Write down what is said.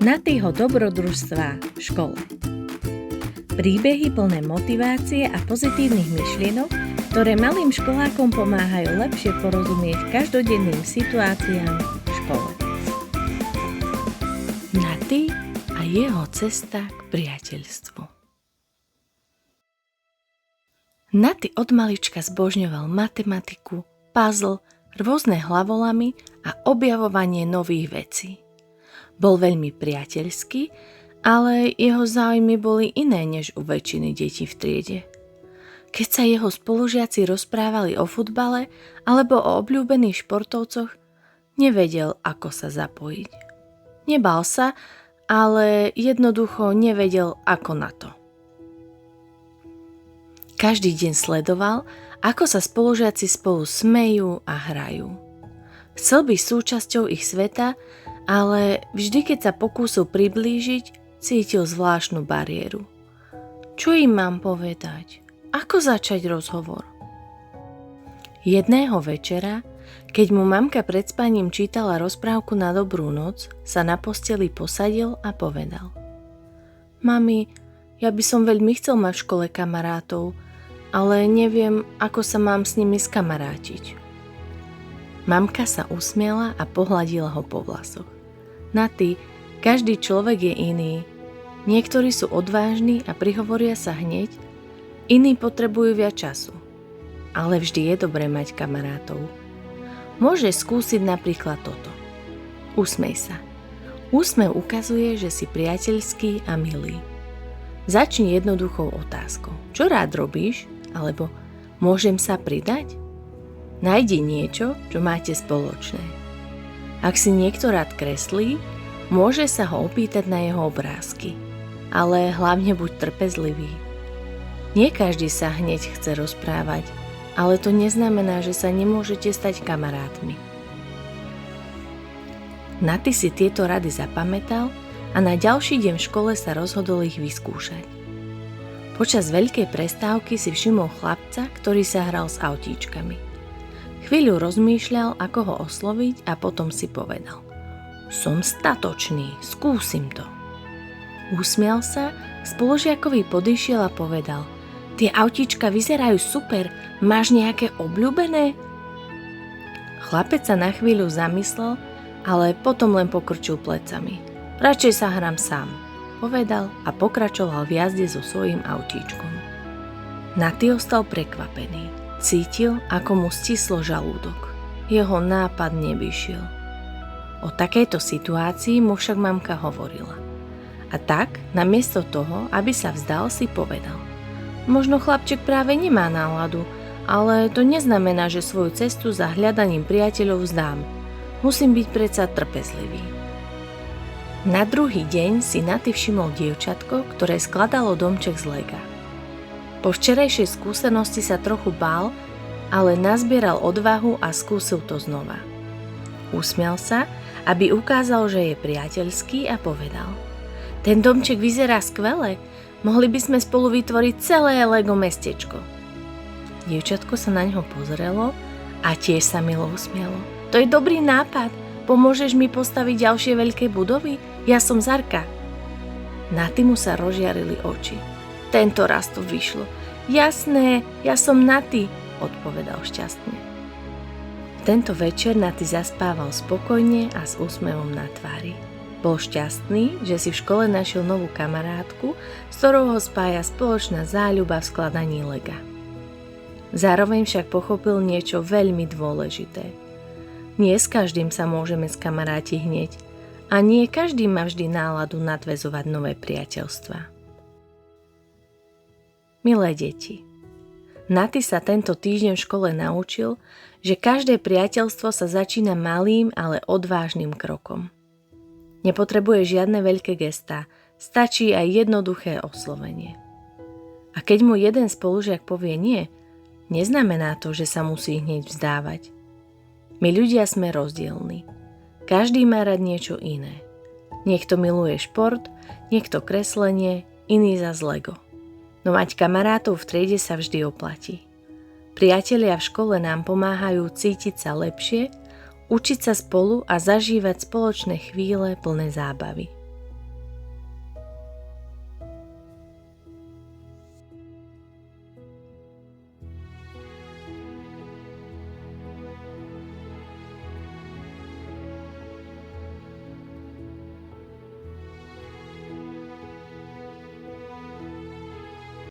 Nattyho dobrodružstvá v škole. Príbehy plné motivácie a pozitívnych myšlienok, ktoré malým školákom pomáhajú lepšie porozumieť každodenným situáciám v škole. Natty a jeho cesta k priateľstvu. Natty od malička zbožňoval matematiku, puzzle, rôzne hlavolamy a objavovanie nových vecí. Bol veľmi priateľský, ale jeho záujmy boli iné než u väčšiny detí v triede. Keď sa jeho spolužiaci rozprávali o futbale alebo o obľúbených športovcoch, nevedel, ako sa zapojiť. Nebal sa, ale jednoducho nevedel, ako na to. Každý deň sledoval, ako sa spolužiaci spolu smejú a hrajú. Chcel byť súčasťou ich sveta, ale vždy, keď sa pokúsil priblížiť, cítil zvláštnu bariéru. Čo im mám povedať? Ako začať rozhovor? Jedného večera, keď mu mamka pred spaním čítala rozprávku na dobrú noc, sa na posteli posadil a povedal: Mami, ja by som veľmi chcel mať v škole kamarátov, ale neviem, ako sa mám s nimi skamarátiť. Mamka sa usmiala a pohladila ho po vlasoch. Natty, každý človek je iný. Niektorí sú odvážni a prihovoria sa hneď, iní potrebujú viac času. Ale vždy je dobré mať kamarátov. Môžeš skúsiť napríklad toto. Usmej sa. Úsmev ukazuje, že si priateľský a milý. Začni jednoduchou otázkou. Čo rád robíš? Alebo môžem sa pridať? Nájdi niečo, čo máte spoločné. Ak si niekto rád kreslí, môže sa ho opýtať na jeho obrázky, ale hlavne buď trpezlivý. Nie každý sa hneď chce rozprávať, ale to neznamená, že sa nemôžete stať kamarátmi. Natty si tieto rady zapamätal a na ďalší deň v škole sa rozhodol ich vyskúšať. Počas veľkej prestávky si všimol chlapca, ktorý sa hral s autíčkami. Chvíľu rozmýšľal, ako ho osloviť a potom si povedal: Som statočný, skúsim to. Usmial sa, spolužiakovi podýšiel a povedal: Tie autíčka vyzerajú super, máš nejaké obľúbené? Chlapec sa na chvíľu zamyslel, ale potom len pokrčil plecami. Radšej sa hrám sám, povedal a pokračoval v jazde so svojím autíčkom. Natty ostal prekvapený. Cítil, ako mu stislo žalúdok. Jeho nápad nevyšiel. O takejto situácii mu však mamka hovorila. A tak, namiesto toho, aby sa vzdal, si povedal: Možno chlapček práve nemá náladu, ale to neznamená, že svoju cestu za hľadaním priateľov vzdám. Musím byť predsa trpezlivý. Na druhý deň si Natty všimol dievčatko, ktoré skladalo domček z lega. Po včerajšej skúsenosti sa trochu bál, ale nazbieral odvahu a skúsil to znova. Usmial sa, aby ukázal, že je priateľský a povedal: Ten domček vyzerá skvele, mohli by sme spolu vytvoriť celé Lego mestečko. Dievčatko sa na ňo pozrelo a tiež sa milo usmialo. To je dobrý nápad, pomôžeš mi postaviť ďalšie veľké budovy? Ja som Zarka. Natty mu sa rozžiarili oči. Tento raz to vyšlo. Jasné, ja som Natty, odpovedal šťastne. Tento večer Natty zaspával spokojne a s úsmevom na tvári. Bol šťastný, že si v škole našiel novú kamarátku, s ktorou ho spája spoločná záľuba v skladaní lega. Zároveň však pochopil niečo veľmi dôležité. Nie s každým sa môžeme skamarátiť hneď a nie každý má vždy náladu nadväzovať nové priateľstvá. Milé deti, Natty sa tento týždeň v škole naučil, že každé priateľstvo sa začína malým, ale odvážnym krokom. Nepotrebuje žiadne veľké gestá, stačí aj jednoduché oslovenie. A keď mu jeden spolužiak povie nie, neznamená to, že sa musí hneď vzdávať. My ľudia sme rozdielni. Každý má rád niečo iné. Niekto miluje šport, niekto kreslenie, iný zas Lego. No mať kamarátov v triede sa vždy oplatí. Priatelia v škole nám pomáhajú cítiť sa lepšie, učiť sa spolu a zažívať spoločné chvíle plné zábavy.